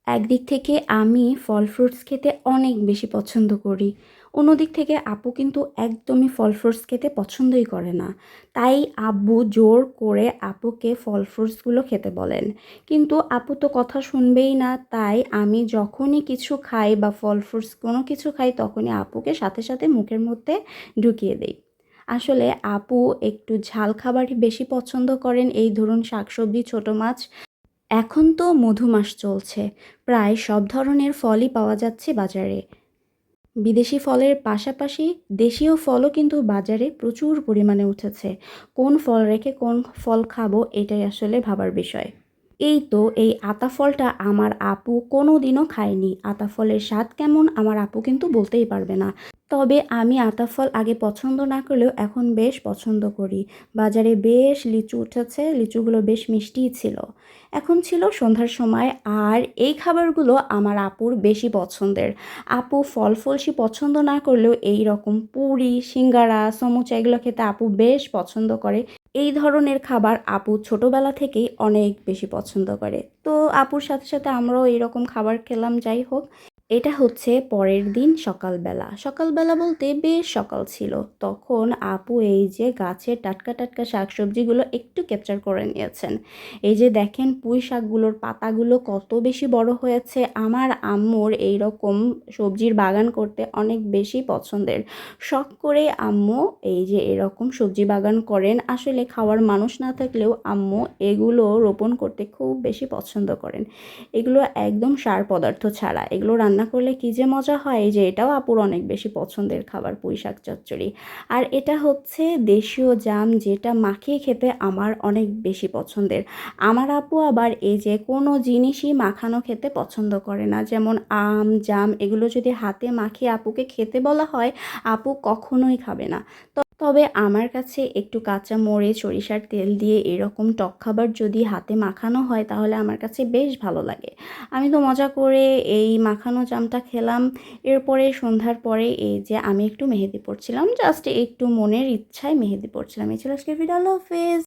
একদিক থেকে আমি ফল ফ্রুটস খেতে অনেক বেশি পছন্দ করি। অন্যদিক থেকে আপু কিন্তু একদমই ফল ফ্রুটস খেতে পছন্দই করে না। তাই আব্বু জোর করে আপুকে ফল ফ্রুটসগুলো খেতে বলেন। কিন্তু আপু তো কথা শুনবেই না, তাই আমি যখনই কিছু খাই বা ফল ফ্রুটস কোনো কিছু খাই তখনই আপুকে সাথে সাথে মুখের মধ্যে ঢুকিয়ে দেই। আসলে আপু একটু ঝাল খাবারই বেশি পছন্দ করেন, এই ধরুন শাকসবজি, ছোট মাছ। এখন তো মধুমাস চলছে, প্রায় সব ধরনের ফলই পাওয়া যাচ্ছে বাজারে। বিদেশি ফলের পাশাপাশি দেশীয় ফলও কিন্তু বাজারে প্রচুর পরিমাণে উঠেছে। কোন ফল রেখে কোন ফল খাবো এটাই আসলে ভাবার বিষয়। এই তো এই আতা ফলটা আমার আপু কোনোদিনও খায়নি। আতা ফলের স্বাদ কেমন আমার আপু কিন্তু বলতেই পারবে না। তবে আমি আতা ফল আগে পছন্দ না করলেও এখন বেশ পছন্দ করি। বাজারে বেশ লিচু উঠেছে, লিচুগুলো বেশ মিষ্টিই ছিল। এখন ছিল সন্ধ্যার সময়, আর এই খাবারগুলো আমার আপুর বেশি পছন্দের। আপু ফল ফলসি পছন্দ না করলেও এই রকম পুরি, সিঙ্গারা, সমুচা এগুলো খেতে আপু বেশ পছন্দ করে। এই ধরনের খাবার আপু ছোটবেলা থেকেই অনেক বেশি পছন্দ করে। তো আপুর সাথে সাথে আমরাও এরকম খাবার খেলাম। যাই হোক, এটা হচ্ছে পরের দিন সকালবেলা। সকালবেলা বলতে বেশ সকাল ছিল। তখন আপু এই যে গাছের টাটকা টাটকা শাকসবজিগুলো একটু ক্যাপচার করে নিয়েছেন। এই যে দেখেন পুঁই শাকগুলোর পাতাগুলো কত বেশি বড় হয়েছে। আমার আম্মুর এইরকম সবজির বাগান করতে অনেক বেশি পছন্দের। শখ করে আম্মু এই যে এরকম সবজি বাগান করেন। আসলে খাওয়ার মানুষ না থাকলেও আম্মু এগুলো রোপণ করতে খুব বেশি পছন্দ করেন। এগুলো একদম সার পদার্থ ছাড়া। এগুলো রান্না করলে কী যে মজা হয়! এই যে এটাও আপুর অনেক বেশি পছন্দের খাবার, পুঁই শাক চচ্চড়ি। আর এটা হচ্ছে দেশীয় জাম, যেটা মাখিয়ে খেতে আমার অনেক বেশি পছন্দের। আমার আপু আবার এই যে কোনো জিনিসই মাখানো খেতে পছন্দ করে না। যেমন আম, জাম এগুলো যদি হাতে মাখিয়ে আপুকে খেতে বলা হয়, আপু কখনোই খাবে না। তবে আমার কাছে একটু কাঁচা মরিচ, সরিষার তেল দিয়ে এরকম টক খাবার যদি হাতে মাখানো হয় তাহলে আমার কাছে বেশ ভালো লাগে। আমি তো মজা করে এই মাখানো জামটা খেলাম। এরপরে সন্ধ্যার পরে এই যে আমি একটু মেহেদি পড়ছিলাম, জাস্ট একটু মনের ইচ্ছায় মেহেদি পড়ছিলাম। এই ছিল আজকের ভিডিও। আল্লাহ হাফেজ।